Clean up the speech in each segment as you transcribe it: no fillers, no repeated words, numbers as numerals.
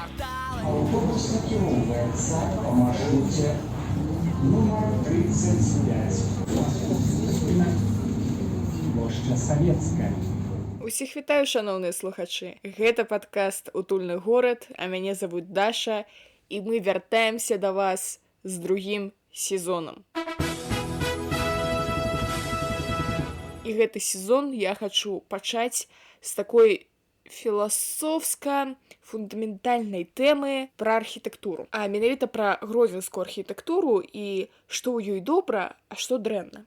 Автобус накіроўваецца па маршруце нумар 35. Плошча Савецкая. Усіх вітаю, шаноўныя слухачы. Гэта падкаст «Утульны горад», а мяне завуць Даша, і мы вяртаемся да вас з другім сезонам. І гэты сезон я хачу пачаць з такой філасофска-фундаментальнай тэмы пра архітэктуру. А менавіта пра гродзенскую архітэктуру і што ў ёй добра, а што дрэнна.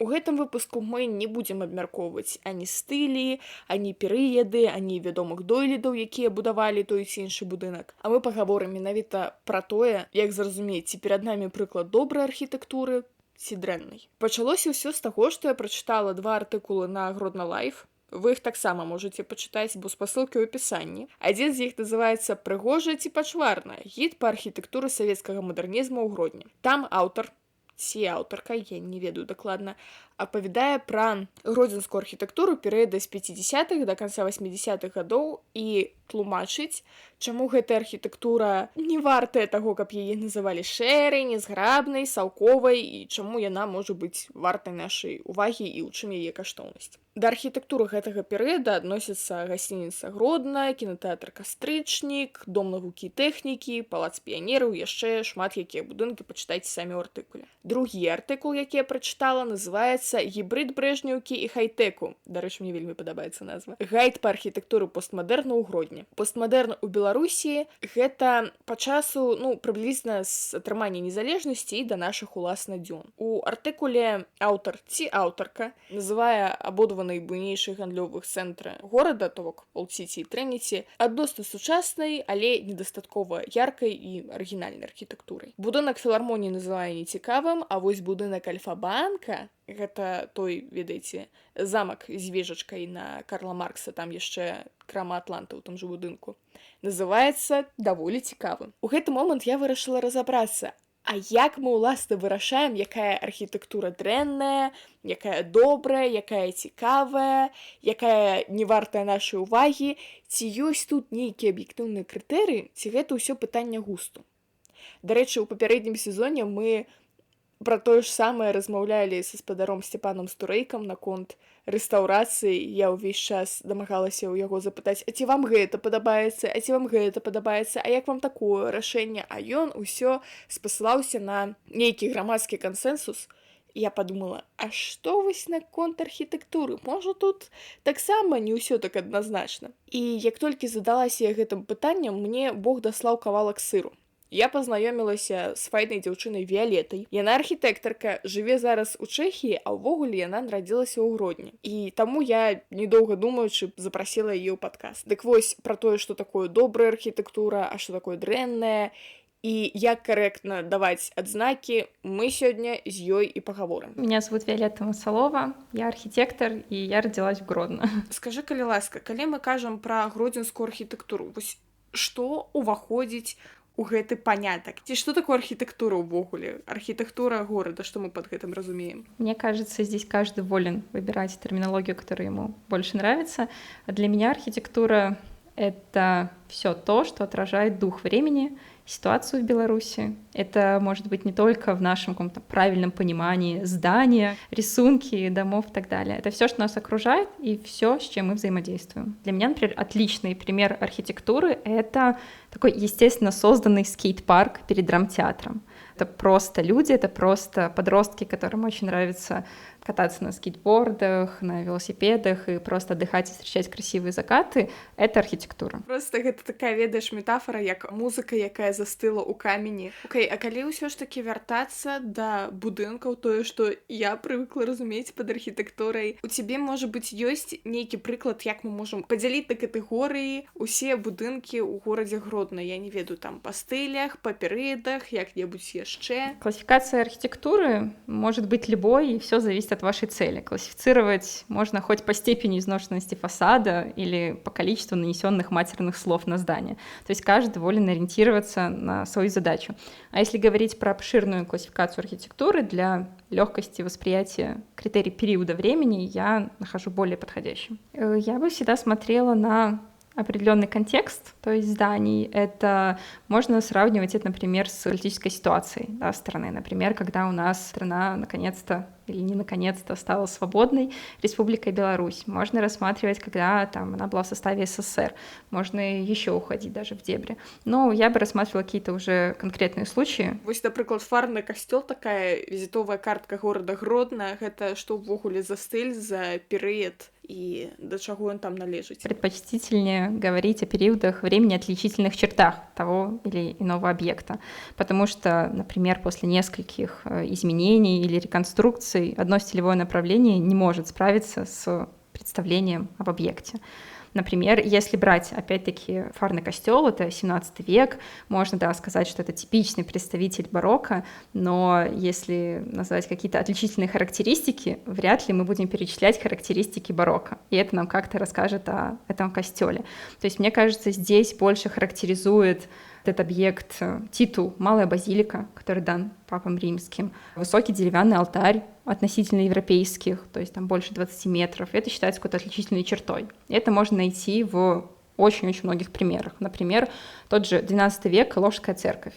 У гэтым выпуску мы не будзем абмяркоўваць ані стылі, ані перыяды, ані вядомых дойлідаў, якія будавалі той ці іншы будынак. А мы пагаворым менавіта пра тое, як зразумець, ці перад намі прыклад добрай архітэктуры, ці дрэннай. Пачалося ўсё з таго, што я прачытала 2 артыкулы на Гродна Лайф. Вы іх таксама можаце пачытаць, бо спасылкі ў апісанні. Адзін з іх называецца «Прыгожа ці пачварна. Гід па архітэктуры савецкага мадэрнізму ў Гродні». Там аўтар, ці аўтарка, я не ведаю дакладна, апавядае пра гродзенскую архітэктуру перыяда з 50-х да канца 80-х гадоў і тлумачыць, чаму гэтая архітэктура не вартая таго, каб яе называлі шэрай, незграбнай, салковай, і чаму яна можа быць вартай нашай увагі і ў чым яе каштоўнасць. Да архітэктуры гэтага перыяда адносяцца гасцініца Гродна, кінатэатр Кастрычнік, дом навукі і тэхнікі, палац піянераў, яшчэ шмат якія будынкі, пачытайце самі ў артыкуле. Другі артыкул, які я прачытала, называецца «Гібрид Брэжнеўкі і хай-тэку». Дарэчы, мне вельмі падабаецца назва. Гайд па архітэктуры постмадэрну ў Гродні. Постмадэрн у Беларусі гэта па часу, прыблізна з атрымання незалежнасці і да нашых уласна дзён. У артыкуле аўтар ці аўтарка называе абодва найбуйнейшых гандлёвых цэнтра горада, то бок Олд-Сіці і Трыніці, адносна сучаснай, але недастаткова яркай і арыгінальнай архітэктурай. Будынак філармоніі называе нецікавым, а вось будынак Альфа-банка, гэта той, ведаеце, замак з вежачкай на Карла Маркса, там яшчэ крама Атланта ў том жа будынку, называецца даволі цікавым. У гэты момант я вырашыла разабрацца, а як мы, уласна, вырашаем, якая архітэктура дрэнная, якая добрая, якая цікавая, якая не вартая нашай увагі, ці ёсць тут нейкія аб'ектыўныя крытэрыі, ці гэта ўсё пытанне густу. Дарэчы, у папярэднім сезоне мы пра тое ж самае размаўлялі са спадаром Сцепанам Стурэйкам наконт рэстаўрацыі. Я ўвесь час дамагалася ў яго запытаць, а ці вам гэта падабаецца, а ці вам гэта падабаецца, а як вам такое рашэнне? А ён усё спасылаўся на нейкі грамадскі кансэнсус. Я падумала, а што вось наконт архітэктуры? Можа, тут таксама не ўсё так адназначна. І як толькі задалася я гэтым пытанням, мне Бог даслаў кавалак сыру. Я пазнаёмілася з файнай дзяўчынай Віялетай. Яна архітэктарка, жыве зараз у Чэхіі, а ўвогуле яна нарадзілася ў Гродні. І таму я, недоўга думаючы, запрасіла яе ў падкаст. Дык вось, пра тое, што такое добрая архітэктура, а што такое дрэнная, і як карэктна даваць адзнакі, мы сёння з ёй і пагаворым. Меня зовут Виолетта Масалова, я архитектор, и я родилась в Гродно. Скажы, калі ласка, калі мы кажам пра гродзенскую архітэктуру, вось што ўваходзіць у гэты панятак? Ці што такое архітэктура ўвогуле? Архітэктура горада, што мы пад гэтым разумеем? Мне кажется, здесь каждый волен выбирать терминологию, которая ему больше нравится. А для меня архитектура — это все то, что отражает дух времени, ситуацию в Беларуси. Это может быть не только в нашем каком-то правильном понимании здания, рисунки, домов и так далее. Это все, что нас окружает, и все, с чем мы взаимодействуем. Для меня, например, отличный пример архитектуры — это такой естественно созданный скейт-парк перед драмтеатром. Это просто люди, это просто подростки, которым очень нравится кататься на скейтбордах, на велосипедах и просто отдыхать и встречать красивые закаты. Это архитектура. Просто гэта такая, ведаеш, метафора, як музыка, якая застыла ў камені. Окей, а калі ўсё ж такі вяртацца да будынкаў, тое, што я прывыкла разумець пад архітэктурай, у цябе, можа быць, ёсць нейкі прыклад, як мы можам падзяліць на катэгорыі усе будынкі ў горадзе Гродна? Я не ведаю, там па стылях, па перыядах, як-небудзь яшчэ. Классификация архитектуры может быть любой, и все зависит от вашей цели. Классифицировать можно хоть по степени изношенности фасада или по количеству нанесенных матерных слов на здание. То есть каждый волен ориентироваться на свою задачу. А если говорить про обширную классификацию архитектуры, для легкости восприятия критерий периода времени я нахожу более подходящим. Я бы всегда смотрела на определенный контекст, то есть зданий. Это можно сравнивать это, например, с политической ситуацией, да, страны. Например, когда у нас страна наконец-то или не наконец-то стала свободной Республикой Беларусь. Можно рассматривать, когда там она была в составе СССР. Можно еще уходить даже в дебри. Но я бы рассматривала какие-то уже конкретные случаи. Вось, напрыклад, фарны касцёл, такая візітовая картка горада Гродна, гэта што ўвогуле за стыль, за перыяд и до чего он там належит. Предпочтительнее говорить о периодах времени, отличительных чертах того или иного объекта, потому что, например, после нескольких изменений или реконструкций одно стилевое направление не может справиться с представлением об объекте. Например, если брать, опять-таки, Фарный костел, это 17 век, можно, да, сказать, что это типичный представитель барокко, но если назвать какие-то отличительные характеристики, вряд ли мы будем перечислять характеристики барокко, и это нам как-то расскажет о этом костеле. То есть, мне кажется, здесь больше характеризует этот объект титул «Малая базилика», который дан папам римским, высокий деревянный алтарь относительно европейских, то есть там больше 20 метров. Это считается какой-то отличительной чертой. Это можно найти в очень-очень многих примерах. Например, тот же XII век, Ложская церковь.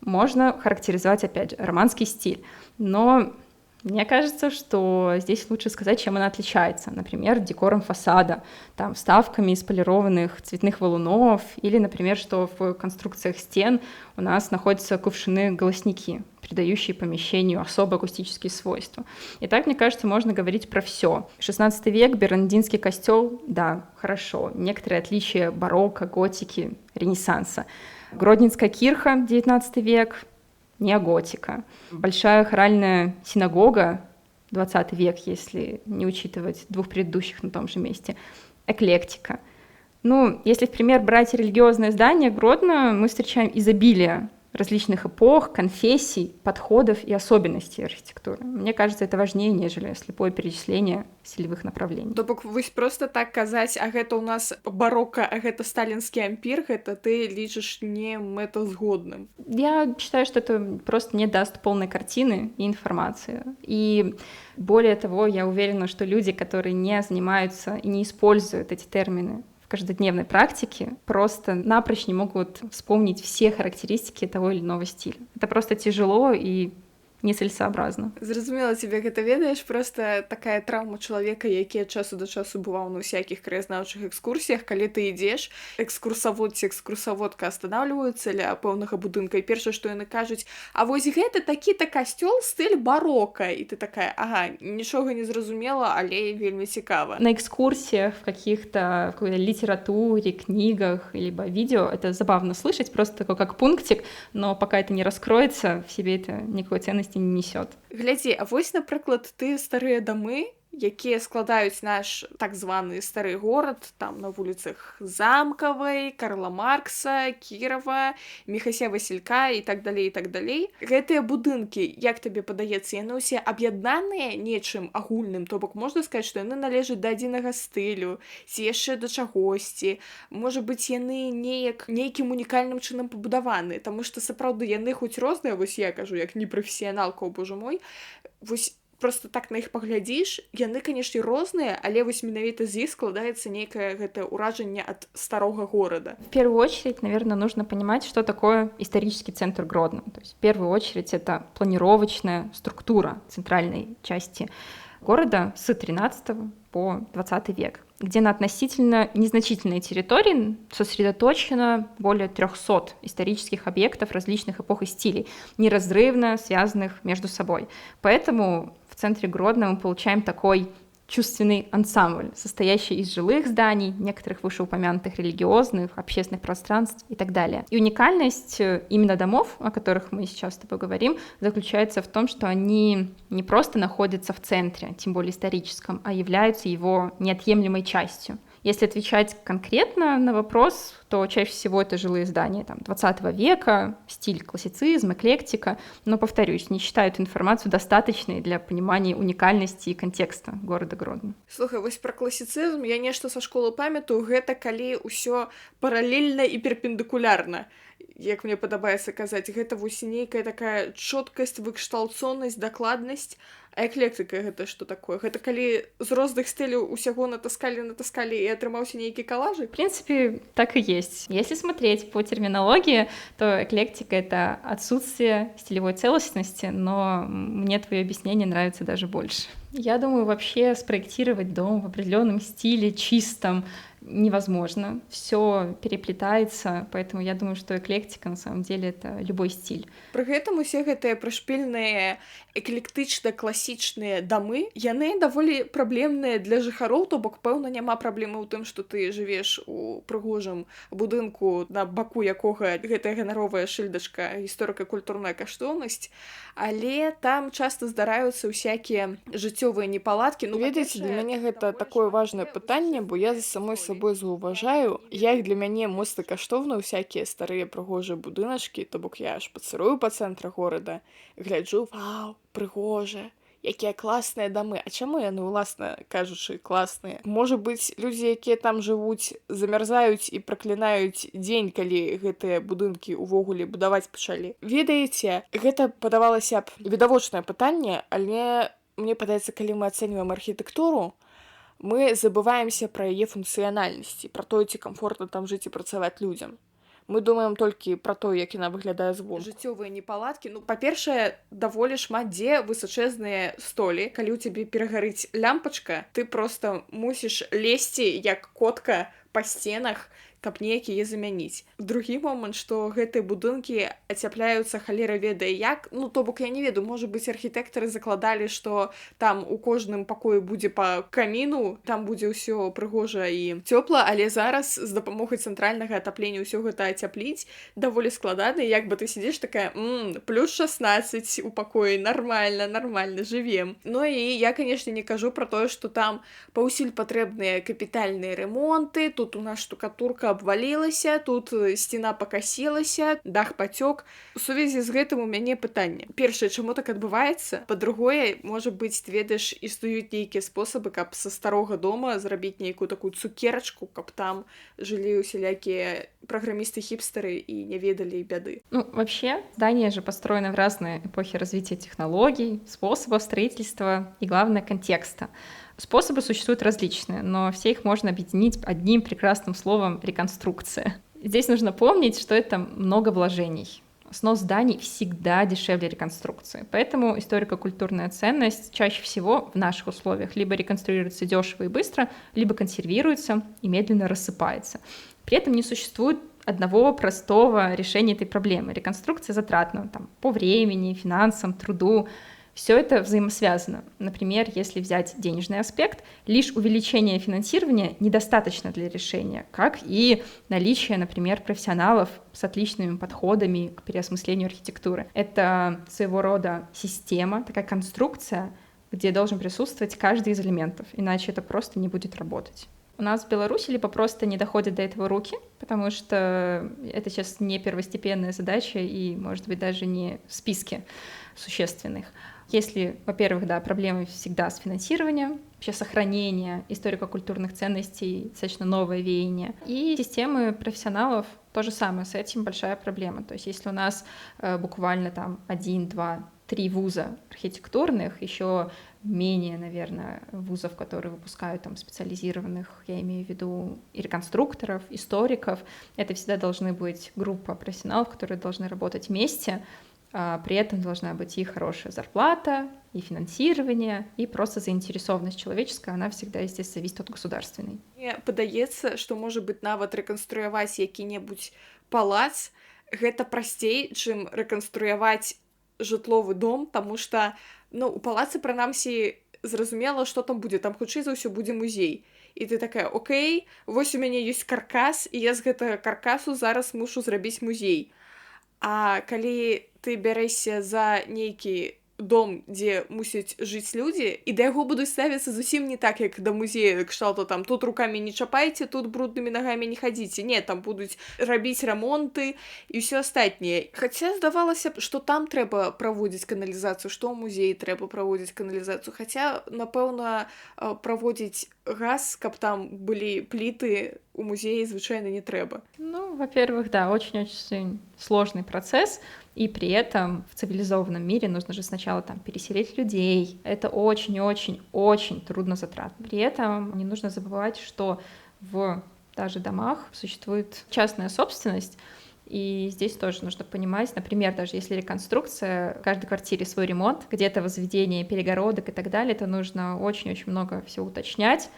Можно характеризовать, опять же, романский стиль, но мне кажется, что здесь лучше сказать, чем она отличается. Например, декором фасада, там, вставками из полированных цветных валунов, или, например, что в конструкциях стен у нас находятся кувшины-голосники, придающие помещению особо акустические свойства. И так, мне кажется, можно говорить про все. 16 век, Бернардинский костел, да, хорошо. Некоторые отличия барокко, готики, ренессанса. Гродненская кирха, 19 век, неоготика. Большая хоральная синагога, 20 век, если не учитывать двух предыдущих на том же месте, эклектика. Ну, если в пример брать религиозное здание Гродно, мы встречаем изобилие различных эпох, конфессий, подходов и особенностей архитектуры. Мне кажется, это важнее, нежели слепое перечисление стилевых направлений. То бок вось просто так казаць, а гэта у нас барокко, а гэта сталінскі ампір, гэта ты лічыш не мэтазгодным. Я считаю, что это просто не даст полной картины и информации. И более того, я уверена, что люди, которые не занимаются и не используют эти термины в каждодневной практике, просто напрочь не могут вспомнить все характеристики того или иного стиля. Это просто тяжело и нецелесообразно. Зразумела, тебе гэта ведаеш, просто такая траўма чалавека, які ад часу да часу бываў на ўсякіх краязнаўчых экскурсіях, калі ты ідзеш, экскурсавод ці экскурсаводка астанавліваюцца ля пэўнага будынка, і першае, што яны кажуць: а вось гэта такі-то касцёл стыль барокко, і ты такая: ага, нічога не зразумела, але вельмі цікава. На экскурсиях, в каких-то литературе, книгах, либо видео это забавно слышать, просто такой как пунктик, но пока это не раскроется, в себе это никакой ценности не несет. Глядзі, а вось, напрыклад, ты старыя дамы, якія складаюць наш так званы стары горад, там на вуліцах Замкавай, Карла Маркса, Кірава, Міхася Васілька і так далей, і так далей. Гэтыя будынкі, як табе падаецца, яны ўсе аб'яднаныя нечым агульным, то бок можна сказаць, што яны належаць да адзінага стылю, ці яшчэ да чагосьці. Можа быць, яны нейкім унікальным чынам пабудаваны, таму што сапраўды яны хоць розныя, вось я кажу, як непрафесіяналка, о боже мой, вось просто так на іх паглядзіш, яны, канешне, розныя, але вось менавіта з іх складаецца нейкае гэтае ўражанне ад старога горада. В первую очередь, наверное, нужно понимать, что такое исторический центр Гродно. То есть в первую очередь это планировочная структура центральной части города с 13 по 20 век, где на относительно незначительной территории сосредоточено более 300 исторических объектов различных эпох и стилей, неразрывно связанных между собой. Поэтому в центре Гродно мы получаем такой чувственный ансамбль, состоящий из жилых зданий, некоторых вышеупомянутых религиозных, общественных пространств и так далее. И уникальность именно домов, о которых мы сейчас с тобой говорим, заключается в том, что они не просто находятся в центре, тем более историческом, а являются его неотъемлемой частью. Если отвечать конкретно на вопрос, то чаще всего это жилые здания там, 20 века, стиль классицизм, эклектика, но, повторюсь, не считают информацию достаточной для понимания уникальности и контекста города Гродно. Слухай, вось про класіцызм я нешта са школы памятаю, гэта калі ўсё паралельна і перпендыкулярна. Як мне падабаецца казаць, гэта вось нейкая такая чоткасць, выкшталцонасць, дакладнасць, А эклектыка гэта што такое? Гэта калі з розных стыляў усяго натаскалі і атрымаўся нейкі калажик? В принципе, так и есть. Если смотреть по терминологии, то эклектика — это отсутствие стилевой целостности, но мне твое объяснение нравится даже больше. Я думаю, вообще спроектировать дом в определенном стиле, чистом, невозможно. Все переплетается, поэтому я думаю, что эклектика на самом деле это любой стиль. Пры гэтым усе гэтыя прышпільныя эклектычна-класічныя дамы, яны даволі праблемныя для жыхароў, то бок, пэўна, няма праблемы ў тым, што ты жывеш у прыгожым будынку, на баку якога гэтая ганаровая шыльдачка гісторыка-культурная каштоўнасць, але там часта здараюцца ўсякія жыццёвыя непаладкі. Ну, ведаеце, для мяне гэта такое важнае пытанне, бо я за самой сабой заўважаю, як для мяне моцна каштоўна ўсякія старыя прыгожыя будыначкі, то бок я аж пацырую па цэнтры горада, гляджу, вау, прыгожа, якія класныя дамы. А чаму яны, уласна кажучы, класныя? Можа быць, людзі, якія там жывуць, замярзаюць і праклінаюць дзень, калі гэтыя будынкі ўвогуле будаваць пачалі. Ведаеце, гэта падавалася б відавочнае пытанне, але мне падаецца, калі мы ацэньваем архітэктуру, мы забываемся пра яе функцыянальнасці, пра тое, ці камфортна там жыць і працаваць людзям. Мы думаем толькі пра то, як яна выглядае звонку. Жыццёвыя непаладкі. Ну, па-першае, даволі шмат дзе высачэзныя столі. Калі ў цябе перагарыць лямпачка, ты проста мусіш лезці, як котка, па сценах, каб неяк яе замяніць. Другі момант, што гэтыя будынкі ацяпляюцца халера ведае як. Ну, то бок, я не ведаю, можа быць, архітэктары закладалі, што там у кожным пакоі будзе па каміну, там будзе ўсё прыгожа і цёпла, але зараз з дапамогай цэнтральнага атаплення ўсё гэта ацяпліць даволі складана, як бы ты сидзіш такая, плюс 16 у пакоі, нармальна, жывем. Ну і я, канешне, не кажу пра тое, што там паўсюль патрэбныя капітальныя рамонты, тут у нас штукатурка абвалілася, тут сцена пакасілася, дах пацёк. У сувязі з гэтым у мяне пытанне. Першае, чаму так адбываецца? Па-другое, можа быць, ты ведаеш, існуюць нейкія спосабы, каб са старога дома зрабіць нейкую такую цукерачку, каб там жылі усялякія программисты-хипстеры и не ведали беды. Ну, вообще, здания же построены в разные эпохи развития технологий, способов строительства и, главное, контекста. Способы существуют различные, но все их можно объединить одним прекрасным словом — реконструкция. Здесь нужно помнить, что это много вложений. Снос зданий всегда дешевле реконструкции. Поэтому историко-культурная ценность чаще всего в наших условиях либо реконструируется дешево и быстро, либо консервируется и медленно рассыпается. При этом не существует одного простого решения этой проблемы. Реконструкция затратна по времени, финансам, труду. Все это взаимосвязано. Например, если взять денежный аспект, лишь увеличение финансирования недостаточно для решения, как и наличие, например, профессионалов с отличными подходами к переосмыслению архитектуры. Это своего рода система, такая конструкция, где должен присутствовать каждый из элементов, иначе это просто не будет работать. У нас в Беларуси либо просто не доходят до этого руки, потому что это сейчас не первостепенная задача и, может быть, даже не в списке существенных. Если, во-первых, да, проблемы всегда с финансированием, вообще сохранение историко-культурных ценностей, достаточно новое веяние. И системы профессионалов то же самое, с этим большая проблема. То есть если у нас буквально 1, 2, 3 вуза архитектурных, еще менее, наверное, вузов, которые выпускают специализированных, я имею в виду и реконструкторов, историков, это всегда должны быть группа профессионалов, которые должны работать вместе. При этом должна быть и хорошая зарплата, и финансирование, и просто заинтересованность человеческая, она всегда, естественно, зависит от государственной. Мне падаецца, што, можа быць, нават рэканструяваць які-небудзь палац, гэта прасцей, чым рэканструяваць жытловы дом, таму што, у палацы, прынамсі, зразумела, што там будзе, там хутчэй за ўсё будзе музей. І ты такая, окей, вось у мяне ёсць каркас, і я з гэтага каркасу зараз мушу зрабіць музей. А калі ты бярэшся за нейкі дом, дзе мусяць жыць людзі, і да яго будуць ставіцца зусім не так, як да музея, кшталту тут рукамі не чапайце, тут бруднымі нагамі не хадзіце. Не, там будуць рабіць рамонты і ўсё астатняе. Хаця здавалася б, што там трэба праводзіць каналізацыю, што ў музеі трэба праводзіць каналізацыю. Хаця, напэўна, праводзіць газ, каб там былі пліты, у музеі звычайна не трэба. Ну, во-первых, да, очень-очень сложный процесс, и при этом в цивилизованном мире нужно же сначала там переселить людей. Это очень-очень-очень трудно затратно. При этом не нужно забывать, что в даже домах существует частная собственность, и здесь тоже нужно понимать, например, даже если реконструкция, в каждой квартире свой ремонт, где-то возведение перегородок и так далее, это нужно очень-очень много всего уточнять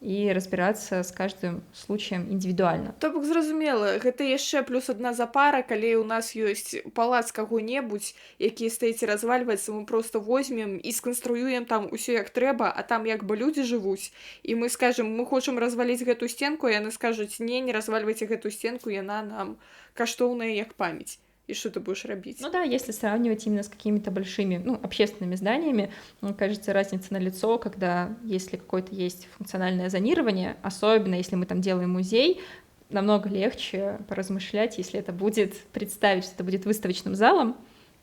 і разбірацца з каждым случаем індывідуальна. То бок зразумела, гэта яшчэ плюс адна запара, калі ў нас ёсць палац каго-небудзь, які стаіць развальваецца, мы проста возьмем і сканструюем там усё як трэба, а там як бы людзі жывуць, і мы скажем, мы хочам разваліць гэту стенку, і яны скажуць, не развальвайце гэту стенку, яна нам каштоўная як памяць. И что ты будешь робить? Ну да, если сравнивать именно с какими-то большими, общественными зданиями, мне кажется, разница налицо, когда если какое-то есть функциональное зонирование, особенно если мы там делаем музей, намного легче поразмышлять, если это будет, представить, что это будет выставочным залом,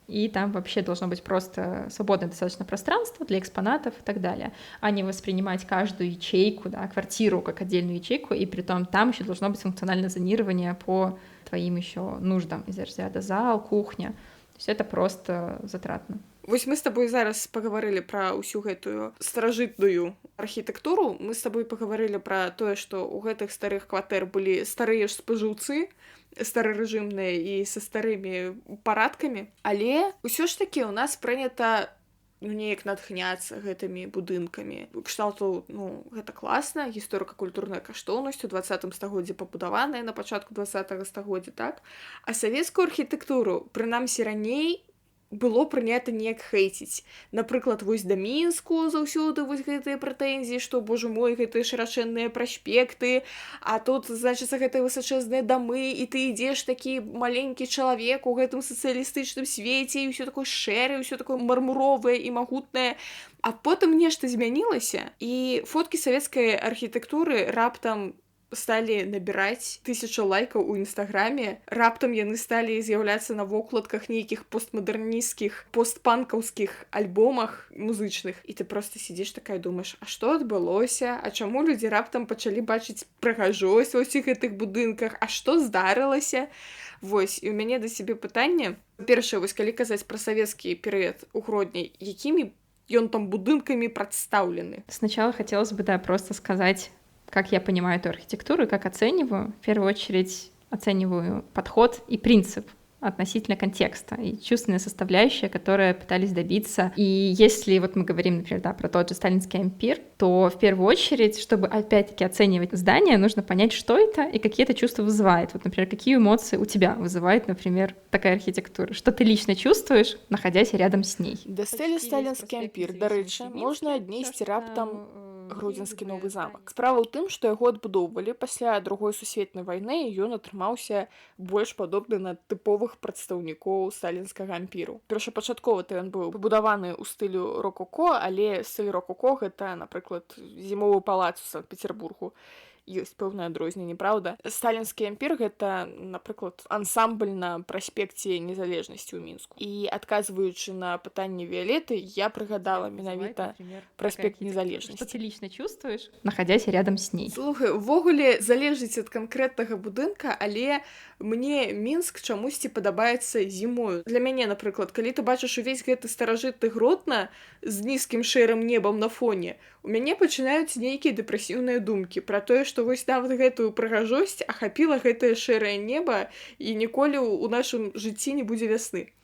и там вообще должно быть просто свободное достаточно пространство для экспонатов и так далее, а не воспринимать каждую ячейку, да, квартиру как отдельную ячейку, и притом там еще должно быть функциональное зонирование по твоим еще нуждам из разряда зал, кухня. То есть это просто затратно. Вось мы з табой зараз пагаварылі пра ўсю гэтую старажытную архітэктуру, мы з табой пагаварылі пра тое, што ў гэтых старых кватэр былі старыя ж спажыўцы, старарэжымныя і са старымі парадкамі, але ўсё ж такі ў нас прынята неяк натхняцца гэтымі будынкамі. Кшталту, гэта класна, гісторыка-культурная каштоўнасць у 20 стагоддзі пабудаваная на пачатку 20 стагоддзя, так? А савецкую архітэктуру, прынамсі раней, было прынята неяк хейціць. Напрыклад, вось да Мінску заўсёды вось гэтыя прэтэнзіі, што, боже мой, гэтыя шырачэнныя праспекты, а тут, значыцца, гэтыя высачэзныя дамы, і ты ідзеш такі маленькі чалавек у гэтым сацыялістычным свеце, і ўсё такое шэрае, ўсё такое мармуровае і магутнае. А потым нешта змянілася, і фоткі савецкай архітэктуры раптам сталі набіраць 1000 лайкаў у інстаграме, раптам яны сталі з'яўляцца на вокладках нейкіх постмадэрнісцкіх, постпанкаўскіх альбомах музычных, і ты проста сидзіш такая думаеш, а што адбылося, а чаму людзі раптам пачалі бачыць прыгажосць ва ўсіх гэтых будынках, а што здарылася? Вось, і ў мяне да сябе пытанне. Першае, вось калі казаць пра савецкі перыяд у Гродні, якімі ён там будынкамі прадстаўлены? Сначала хотелось бы, да, просто сказать, как я понимаю эту архитектуру и как оцениваю. В первую очередь оцениваю подход и принцип относительно контекста и чувственная составляющая, которые пытались добиться. И если вот мы говорим, например, да, про тот же сталинский ампир, то в первую очередь, чтобы опять-таки оценивать здание, нужно понять, что это и какие это чувства вызывает. Вот, например, какие эмоции у тебя вызывает, например, такая архитектура. Что ты лично чувствуешь, находясь рядом с ней. Да стэлі сталінскі ампір, дарэчы, можна аднесці раптам Гродзенскі новы замак. Справа ў тым, што яго адбудоўвалі пасля другой сусветнай вайны, ён атрымаўся больш падобны на тыповых прадстаўнікоў сталінскага ампіру. Першапачаткова ён быў пабудаваны ў стылю рококо, але стыль рококо гэта, напрыклад, зімовы палац у Санкт-Петербургу. Ёсць пэўнае адрозненне, праўда? Сталінскі ампір гэта, напрыклад, ансамбль на праспекце незалежнасці ў Мінску. І адказваючы на пытанне Віолетты, я прыгадала менавіта праспект незалежнасці. Что ты лично чувствуешь, находясь рядом с ней? Слухай, увогуле залежыць ад канкрэтнага будынка, але мне Мінск чамусьці падабаецца зімою. Для мяне, напрыклад, калі ты бачыш увесь гэты старажытны Гродна з нізкім шэрым небам на фоне, у мяне пачынаюць нейкія дэпрэсіўныя думкі пра тое, што вось нават гэтую прыгажосць ахапіла гэтае шэрае неба і ніколі ў нашым жыцці не будзе вясны.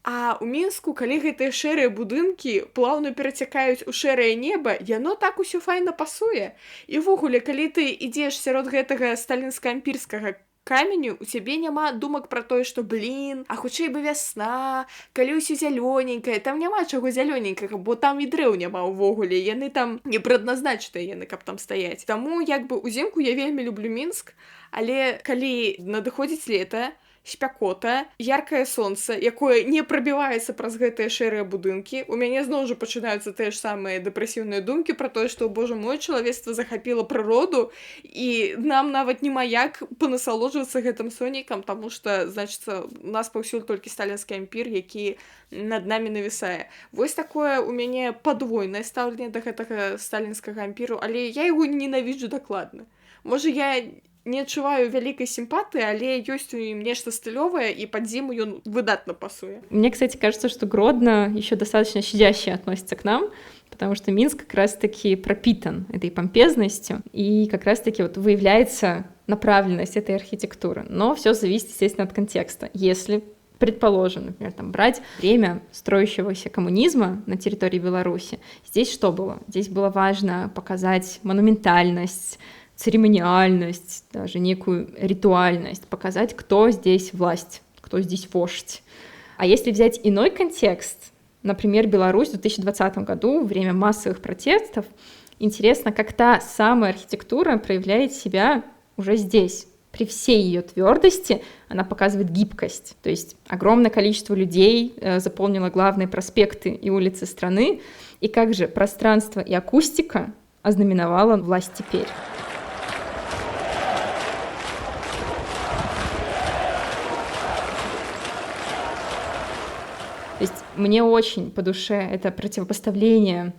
А ў Мінску, калі гэтыя шэрыя будынкі плаўна перацякаюць у шэрае неба, яно так усё файна пасуе. І ўвогуле, калі ты ідзеш сярод гэтага сталінска-ампірскага каменю, у цябе няма думак пра тое, што, а хутчэй бы вясна, калі ўсё зялёненькае, там няма чаго зялёненькага, бо там і дрэў няма ўвогуле, яны там не прадназначаныя яны, каб там стаяць. Таму, як бы, узімку я вельмі люблю Мінск, але калі надыходзіць лета, спякота, яркае сонца, якое не прабіваецца праз гэтыя шэрыя будынкі. У мяне зноў жа пачынаюцца тыя ж самыя дэпрэсіўныя думкі пра тое, што, божа мой, чалавецтва захапіла прыроду, і нам нават няма як панасалоджвацца гэтым сонейкам, таму што, значыцца, у нас паўсюль толькі сталінскі ампір, які над намі навісае. Вось такое у мяне падвойнае стаўленне да гэтага сталінскага ампіру, але я яго ненавіджу дакладна. Можа, я не адчуваю вялікай сімпатыі, але ёсць у ім нешта стылёвае, и под зиму ён выдатно пасуе. Мне, кстати, кажется, что Гродно еще достаточно щадяще относится к нам, потому что Минск как раз-таки пропитан этой помпезностью, и как раз-таки вот выявляется направленность этой архитектуры. Но все зависит, естественно, от контекста. Если, предположим, например, там, брать время строящегося коммунизма на территории Беларуси, здесь что было? Здесь было важно показать монументальность, церемониальность, даже некую ритуальность, показать, кто здесь власть, кто здесь вождь. А если взять иной контекст, например, Беларусь в 2020 году, время массовых протестов, интересно, как та самая архитектура проявляет себя уже здесь. При всей ее твердости она показывает гибкость. То есть огромное количество людей заполнило главные проспекты и улицы страны, и как же пространство и акустика ознаменовала власть теперь. То есть мне очень по душе это противопоставление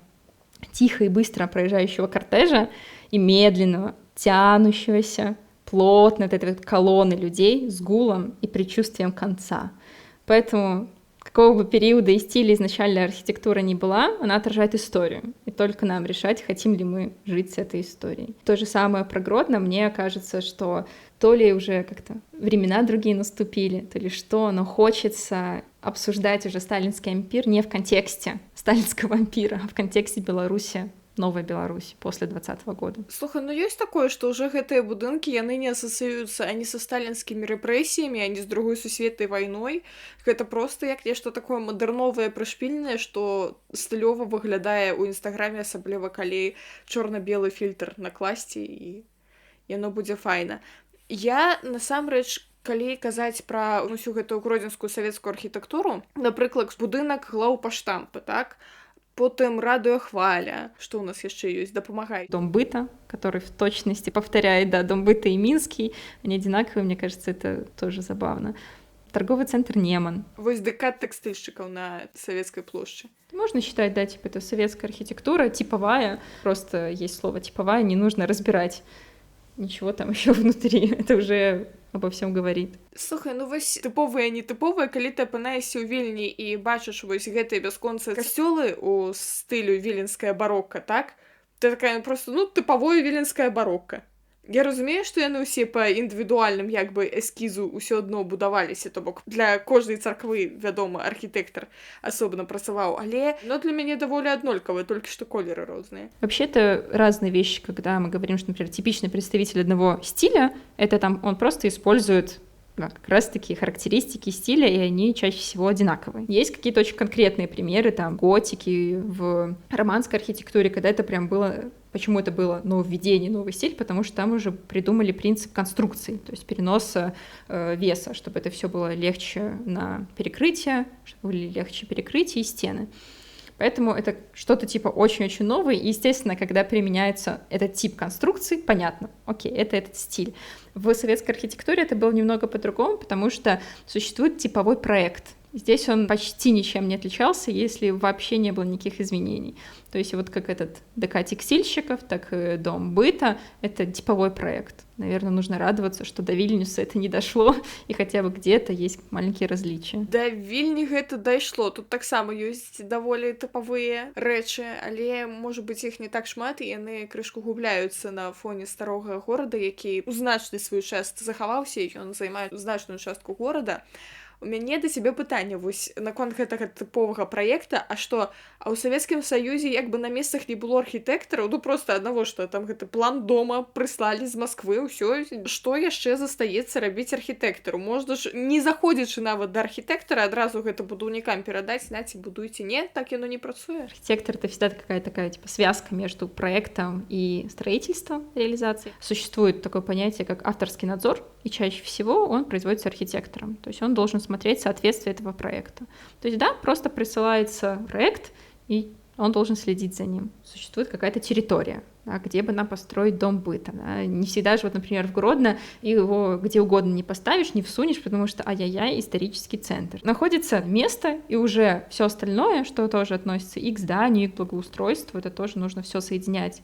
тихо и быстро проезжающего кортежа и медленного, тянущегося, плотно от этой колонны людей с гулом и предчувствием конца. Поэтому какого бы периода и стиля изначальная архитектура ни была, она отражает историю. И только нам решать, хотим ли мы жить с этой историей. То же самое про Гродно. Мне кажется, что то ли уже как-то времена другие наступили, то ли что, но хочется обсуждать уже сталинский ампир не в контексте сталинского ампира, а в контексте Беларуси, новой Беларуси после 2020 года. Слухай, ну ёсць такое, што ўжо гэтыя будынкі, яны не асацыююцца ані са сталінскімі рэпрэсіямі, ані з другой сусветнай вайной. Гэта проста як нешта такое мадэрновае, прышпільнае, што стылёва выглядае ў інстаграме, асабліва калі чорна-белы фільтр накласці, і яно будзе файна. Я, насамрэч, калі казаць пра ўсю гэтую гродзенскую савецкую архітэктуру, напрыклад, будынак глаўпаштампы, так? Потым радыёхваля, что у нас яшчэ ёсць, дапамагай. Дом быта, который в точности повторяет, да, Дом быта и Минский, они одинаковые, мне кажется, это тоже забавно. Торговый центр Неман. Вось ДК тэкстильщиков на Советской площади. Можно считать, да, типа это советская архитектура, типовая, просто есть слово типовая, не нужно разбирать ничего там еще внутри, это уже обо всем говорит. Слухай, ну вось тыповыя, нетыповыя, калі ты апынаешся ў Вільні і бачыш вось гэтыя бясконцыя касцёлы ў стылю віленская барокка, так? Ты такая просто, ну, тыповое віленская барокка. Я разумею, што яны ўсе па індывідуальным як бы эскізу ўсё адно будаваліся, то бок для кожнай царквы, вядома, архітэктар асобна працаваў, але для мяне даволі аднолькавыя, толькі што колеры розныя. Вообще это разные вещи, когда мы говорим, что, например, типичный представитель одного стиля, это там он просто использует как раз-таки характеристики стиля, и они чаще всего одинаковые. Есть какие-то очень конкретные примеры, там, готики в романской архитектуре, когда это прям было... Почему это было нововведение, новый стиль? Потому что там уже придумали принцип конструкции, то есть переноса веса, чтобы это все было легче на перекрытие, чтобы были легче перекрытия и стены. Поэтому это что-то типа очень-очень новое, и, естественно, когда применяется этот тип конструкции, понятно, окей, это этот стиль. В советской архитектуре это было немного по-другому, потому что существует типовой проект. Здесь он почти ничем не отличался, если вообще не было никаких изменений. То есть вот как этот ДК текстильщиков, так и Дом быта — это типовой проект. Наверное, нужно радоваться, что до Вильнюса это не дошло, и хотя бы где-то есть маленькие различия. Да Вільні гэта дайшло. Тут таксама ёсць даволі тыпавыя рэчы, але, можа быць, іх не так шмат, і яны крышку губляюцца на фоне старога горада, які ў значны свой час захаваўся, і ён займае значную частку горада. У мяне да цябе пытанне вось наконт гэтага тыповага праекта, а што, а ў Савецкім Саюзе як бы на месцах не было архітэктараў, ну просто аднаго, што там гэты план дома прыслалі з Масквы, ўсё, што яшчэ застаецца рабіць архітэктару? Можна ж, не заходзячы нават да архітэктара, адразу гэта будаўнікам перадаць, наці, будуйце, не, так яно не працуе. Архитектор — это всегда какая-то такая типа связка между проектом и строительством, реализацией. Существует такое понятие, как авторский надзор. и чаще всего он производится архитектором. То есть он должен смотреть соответствие этого проекта. То есть, да, просто присылается проект, и он должен следить за ним. Существует какая-то территория, да, где бы нам построить дом быта. Да. Не всегда же, вот, например, в Гродно его где угодно не поставишь, не всунешь, потому что ай-яй-яй, исторический центр. Находится место, и уже все остальное, что тоже относится и к зданию, и к благоустройству, это тоже нужно все соединять,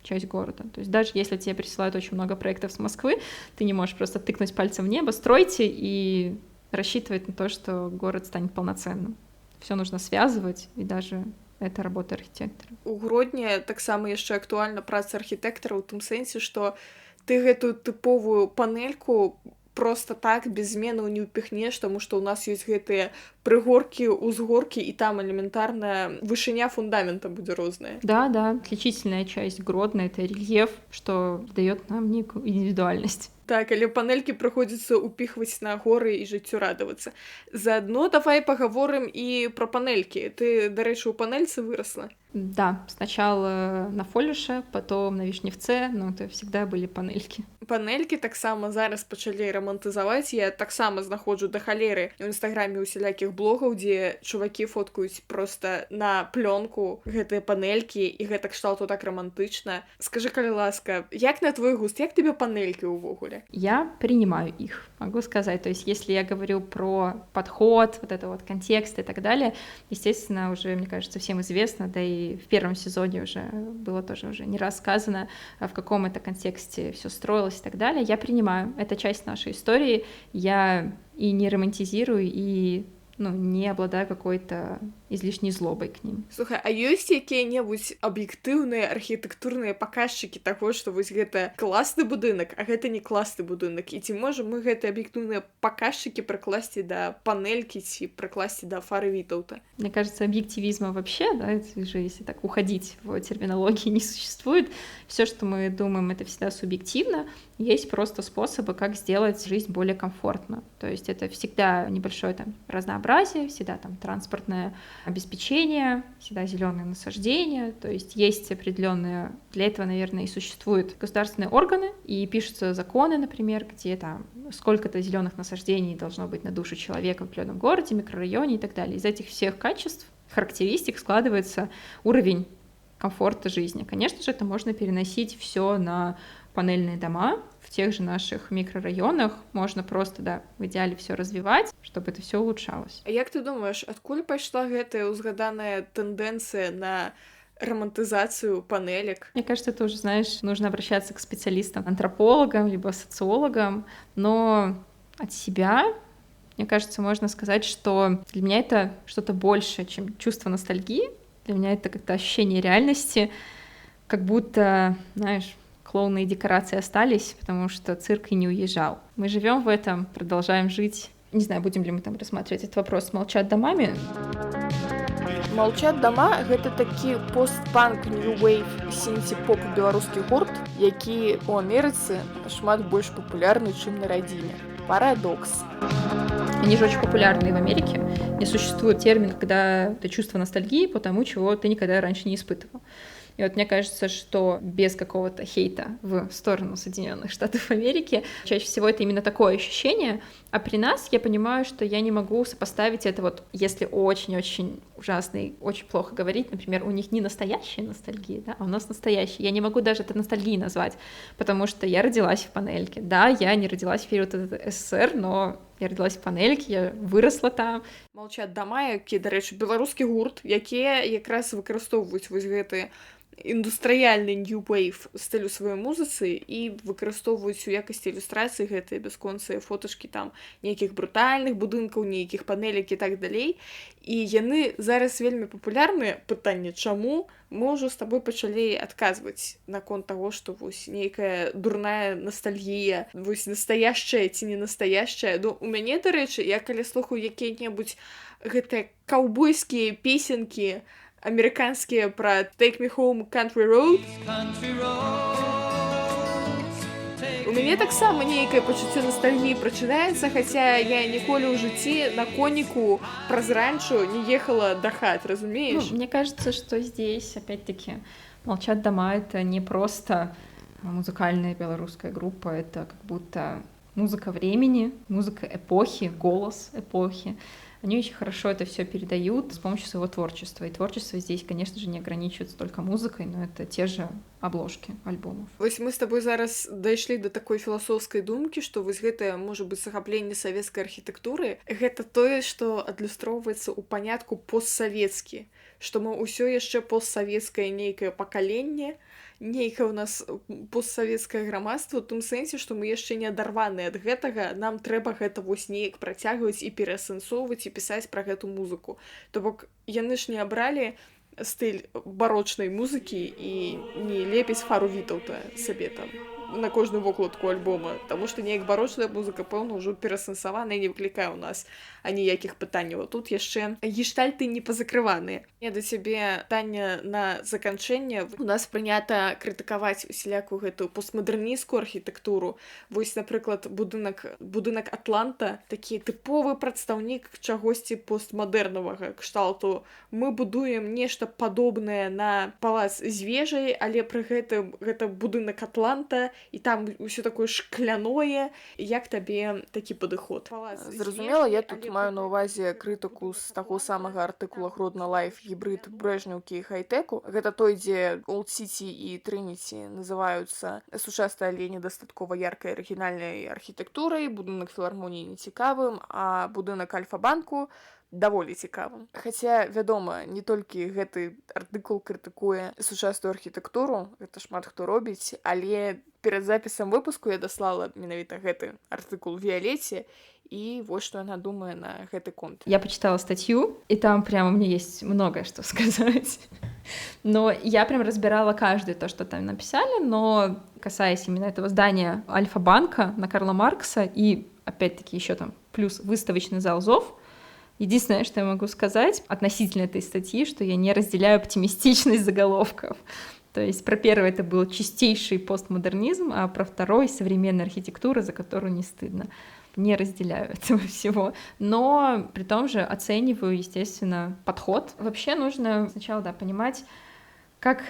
часть города. То есть даже если тебе присылают очень много проектов с Москвы, ты не можешь просто тыкнуть пальцем в небо, стройте и рассчитывать на то, что город станет полноценным. Все нужно связывать, и даже это работа архітэктара. У Гродні таксама яшчэ актуальна праца архітэктара ў тым сэнсе, што ты гэтую тыповую панельку просто так без зменаў не ўпіхнеш, таму што ў нас ёсць гэтыя прыгоркі, узгоркі, і там элементарная вышыня фундамента будзе розная. Да, отличительная часть Гродно — это рельеф, что дает нам некую индивидуальность. Так, але панелькі прыходзіцца ўпіхваць на горы і жыццю радавацца. Заадно давай пагаворым і пра панелькі. Ты, дарэчы, у панельцы вырасла? Да, сначала на Фоліше, потом на Вишневце, но это всегда были панелькі. Панелькі таксама зараз пачалі рамантызаваць. Я таксама знаходжу да халеры ў інстаграме усялякіх блогаў, дзе чувакі фоткаюць проста на плёнку гэтыя панелькі, і гэта кшталту так романтычна. Скажы, калі ласка, як на твой густ, як тебе панелькі ўвогуле? Я принимаю их, могу сказать. То есть если я говорю про подход, вот это вот контекст и так далее, естественно, уже, мне кажется, всем известно, да и в первом сезоне уже было тоже уже не раз сказано, в каком это контексте все строилось и так далее. Я принимаю, это часть нашей истории, я и не романтизирую, и не обладаю какой-то излишней злобой к ним. Слухай, а ёсць якія-небудзь аб'ектыўныя архітэктурныя паказчыкі таго, што вось гэта класны будынак, а гэта не класны будынак? І ці можам мы гэтыя аб'ектыўныя паказчыкі прыкласці да панелькі ці прыкласці да фары Вітаўта? Мне кажется, объективизма вообще, да, это же, если так уходить в терминологии, не существует. Все, что мы думаем, это всегда субъективно. Есть просто способы, как сделать жизнь более комфортно. То есть это всегда небольшое там разнообразие, всегда там транспортное обеспечение, всегда зеленые насаждения. То есть есть определенные, для этого, наверное, и существуют государственные органы, и пишутся законы, например, где там сколько-то зеленых насаждений должно быть на душу человека в определенном городе, микрорайоне и так далее. Из этих всех качеств, характеристик складывается уровень комфорта жизни. Конечно же, это можно переносить все на панельные дома в тех же наших микрорайонах. Можно просто, да, в идеале все развивать, чтобы это все улучшалось. А як ты думаешь, адкуль пайшла гэтая узгаданая тэндэнцыя на романтизацию панелек? Мне кажется, это уже, знаешь, нужно обращаться к специалистам, антропологам, либо социологам, но от себя, мне кажется, можно сказать, что для меня это что-то большее, чем чувство ностальгии. Для меня это как-то ощущение реальности, как будто, знаешь, клоуны и декорации остались, потому что цирк и не уезжал. Мы живем в этом, продолжаем жить. Не знаю, будем ли мы там рассматривать этот вопрос «Молчат домами». «Молчат дома» — гэта такі пост-панк, нью-вейв, сінці-поп беларускі гурт, які ў Амерыцы шмат больш папулярны, чым на радзіме. Парадокс. Они же очень популярны в Америке. Не существует термин, когда ты чувство ностальгии по тому, чего ты никогда раньше не испытывал. И вот мне кажется, что без какого-то хейта в сторону Соединенных Штатов Америки чаще всего это именно такое ощущение. А при нас я понимаю, что я не могу сопоставить это вот, если очень-очень ужасно и очень плохо говорить, например, у них не настоящая ностальгия, да, а у нас настоящая. Я не могу даже это ностальгией назвать, потому что я родилась в панельке. Да, я не родилась в период СССР, но я родилась в панельке, я выросла там. «Молчат дома», які, дарэчы, беларускі гурт, якія якраз выкарыстоўваюць вось гэты індустрыяльны нью-вейв стыль у сваёй музыцы і выкарыстоўваюць у якасці ілюстрацыі гэтыя бясконцыя фотачкі там нейкіх брутальных будынкаў, нейкіх панелек і так далей. І яны зараз вельмі папулярныя. Пытанне, чаму? Мы ўжо з табой пачалі адказваць наконт таго, што вось нейкая дурная ностальгія, вось настаяшчая ці не настаяшчая. Ну, у мяне, дарэчы, я калі слухаю якія-небудзь гэтыя каўбойскія песенкі амерыканскія пра «Take me home, country road». У мяне таксама нейкае пачуццё ностальгіі прачынаецца, хаця я ніколі ў жыцці на коніку праз ранчо не ехала да хат, разумееш? Ну, мне кажется, что здесь, опять-таки, «Молчат дома» — это не просто музыкальная белорусская группа, это как будто музыка времени, музыка эпохи, голос эпохи. Они очень хорошо это все передают с помощью своего творчества. И творчество здесь, конечно же, не ограничивается только музыкой, но это те же обложкі альбомов. Вось мы з табой зараз дайшлі да такой філасофскай думкі, што вось гэтае можа быць захапленне савецкай архітэктуры. Гэта тое, што адлюстроўваецца ў панятку постсавецкі, што мы ўсё яшчэ постсавецкае нейкае пакаленне, нейкае ў нас постсавецкае грамадства, у тым сэнсе, што мы яшчэ не адарваныя ад гэтага, нам трэба гэта вось неяк працягваць і пераасэнсоўваць і пісаць пра гэту музыку. То бок яны ж не абралі стыль барочнай музыкі і не лепіць Фару Вітаўта сабе там на кожную вокладку альбома, таму што неяк барочная музыка, пэўна, ўжо пераасэнсаваная, не выклікае ў нас аніякіх пытанняў. Тут яшчэ гештальты не пазакрываныя. Я да цябе пытанне на заканчэнне. У нас прынята крытыкаваць усялякую гэтую постмадэрнісцкую архітэктуру. Вось, напрыклад, будынак Атланта, такі тыповы прадстаўнік чагосьці постмадэрнавага кшталту. Мы будуем нешта падобнае на палац з вежай, але пры гэтым гэта будынак Атланта, і там усё такое шкляное. Як табе такі падыход? Зразумела, я тут маю на ўвазе крытыку з таго самага артыкула Гродно Лайф гібрид Брэжнеўкі і хай-тэку. Гэта той, дзе Олд Сіці і Трыніці называюцца сучаснай, але недастаткова яркай арыгінальнай архітэктурай, будынак філармоніі нецікавым, а будынак Альфа-банку даволі цікавым. Хаця, вядома, не толькі гэты артыкул крытыкуе сучасную архітэктуру, гэта шмат хто робіць, але перад запісам выпуску я даслала менавіта гэты артыкул Віолетце, и вот что она думает на гэты конт. Я почитала статью, и там прямо мне есть многое что сказать. Но я прям разбирала каждое то, что там написали, но касаясь именно этого здания Альфа-банка на Карла Маркса и, опять-таки, еще там плюс выставочный зал ЗОВ, единственное, что я могу сказать относительно этой статьи, что я не разделяю оптимистичность заголовков. То есть про первый это был чистейший постмодернизм, а про второй — современная архитектура, за которую не стыдно. Не разделяю этого всего, но при том же оцениваю, естественно, подход. Вообще нужно сначала, понимать, как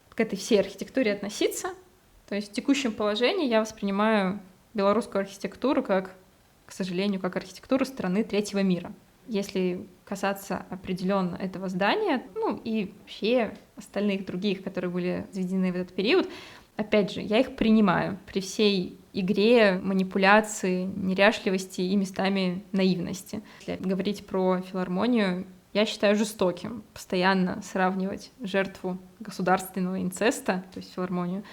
к этой всей архитектуре относиться. То есть в текущем положении я воспринимаю белорусскую архитектуру как, к сожалению, как архитектуру страны третьего мира. Если касаться определенно этого здания, и вообще остальных других, которые были заведены в этот период, опять же, я их принимаю при всей игре, манипуляции, неряшливости и местами наивности. Если говорить про филармонию, я считаю жестоким постоянно сравнивать жертву государственного инцеста, то есть филармонию,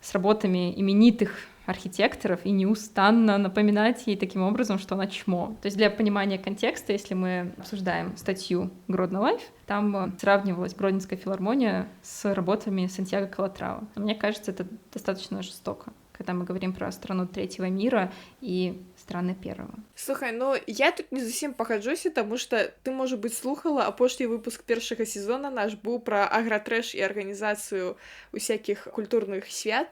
с работами именитых архитекторов и неустанно напоминать ей таким образом, что она чмо. То есть для понимания контекста, если мы обсуждаем статью Гродно Лайф, там сравнивалась Гродненская филармония с работами Сантьяго Калатрава. Мне кажется, это достаточно жестоко, когда мы говорим про страну третьего мира и страны первого. Слухай, я тут не зусім пагаджуся, таму што ты, можа быць, слухала апошні выпуск першага сезона наш быў пра агратрэш і арганізацыю усякіх культурных свят.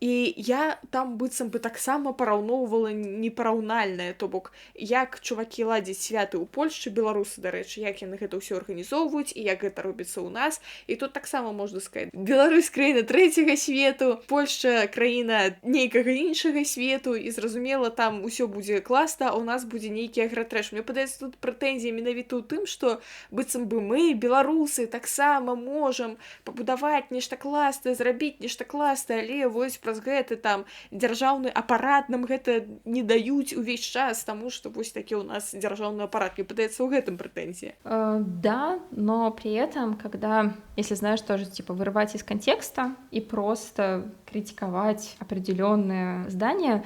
І я там быццам бы таксама параўноўвала непараўнальнае, то бок, як чувакі ладзяць святы ў Польшчы, беларусы, дарэчы, як яны гэта ўсё арганізоўваюць і як гэта робіцца ў нас. І тут таксама можна сказаць, Беларусь краіна трэцяга свету, Польшча краіна нейкага іншага свету, і зразумела, там усё будзе класна, а ў нас будзе нейкі агратрэш. Мне падаецца, тут прэтэнзія менавіта ў тым, што быццам бы мы, беларусы, таксама можам пабудаваць нешта класнае, зрабіць нешта класнае, але вось праз гэты там дзяржаўны апарат нам гэта не даюць увесь час, таму што вось такі у нас дзяржаўны апарат. Мне падаецца, ў гэтым прэтэнзія. Да, но при этом, когда, если знаешь, тоже типа вырывать из контекста и просто критиковать определенное здание,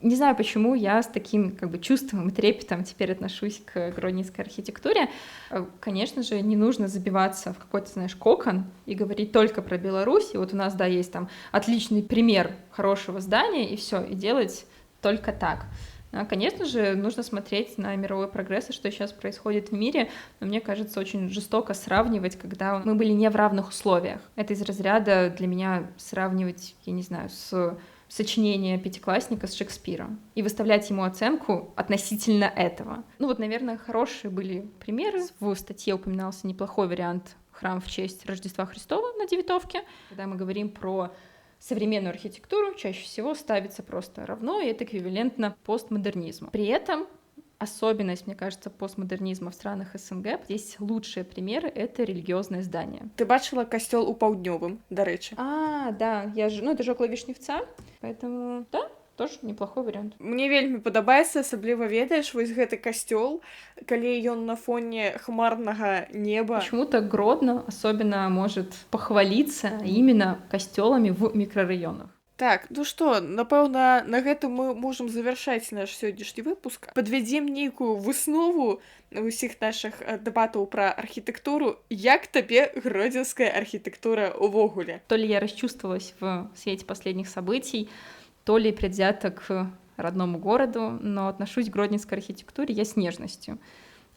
не знаю, почему я с таким чувством и трепетом теперь отношусь к гродненской архитектуре. Конечно же, не нужно забиваться в какой-то, кокон и говорить только про Беларусь. И вот у нас, есть там отличный пример хорошего здания, и все, и делать только так. Конечно же, нужно смотреть на мировой прогресс и что сейчас происходит в мире, но мне кажется, очень жестоко сравнивать, когда мы были не в равных условиях. Это из разряда для меня сравнивать, я не знаю, с сочинение пятиклассника с Шекспиром и выставлять ему оценку относительно этого. Наверное, хорошие были примеры. В статье упоминался неплохой вариант храм в честь Рождества Христова на Девятовке. Когда мы говорим про современную архитектуру чаще всего ставится просто равно, и это эквивалентно постмодернизму. При этом особенность, мне кажется, постмодернизма в странах СНГ, здесь лучшие примеры — это религиозные здания. Ты бачыла касцёл у паўднёвым, дарэчы. Да, это же около Вишневца, поэтому, да, тоже неплохой вариант. Мне вельмі падабаецца, асабліва ведаеш, вось гэты касцёл, калі ён на фоне хмарнага неба. Почему-то Гродно особенно может похвалиться именно костелами в микрорайонах. Так, ну што, напэўна, на гэтым мы можам завяршаць наш сённяшні выпуск. Падвядзем нейкую выснову ўсіх нашых дэбатаў пра архітэктуру. Як табе гродзенская архітэктура ўвогуле? То ли я расчувствовалась в свете последних событий, то ли предвзято к родному городу, но отношусь к гродненской архитектуре я с нежностью.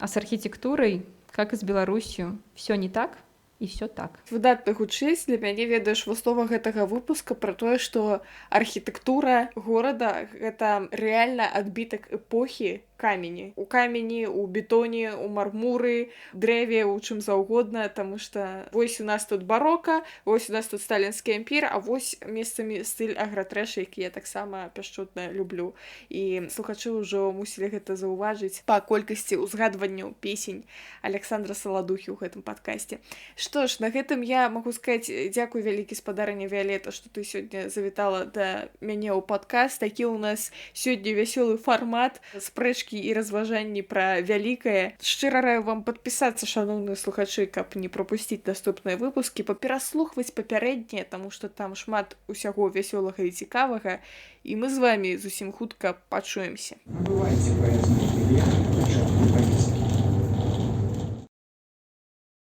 А с архитектурой, как и с Беларусью, все не так, і все так. Выдатна гучыць, для мяне, ведаеш, выснова гэтага выпуска пра тое, што архітэктура горада — гэта рэальна адбітак эпохі камені. У камені, у бетоне, у мармуры, дрэве, у чым заўгодна, таму што вось у нас тут барока, вось у нас тут сталінскі ампір, а вось месцамі стыль агратрэш, які я таксама пяшчотна люблю. І слухачы ўжо мусілі гэта заўважыць па колькасці ўзгадванняў песень Александра Саладухі ў гэтым падкасце. Што ж, на гэтым я магу сказаць дзякуй вялікі спадарыня Віялета, што ты сёння завітала да мяне ў падкаст. Такі ў нас сёння вясёлы фармат, спрэчкі і разважанні пра вялікае. Шчыра раю вам падпісацца, шаноўныя слухачы, каб не прапусціць наступныя выпускі, папераслухваць папярэднія, таму што там шмат усяго вясёлага і цікавага, і мы з вамі зусім хутка пачуемся. Набывайте поездные билеты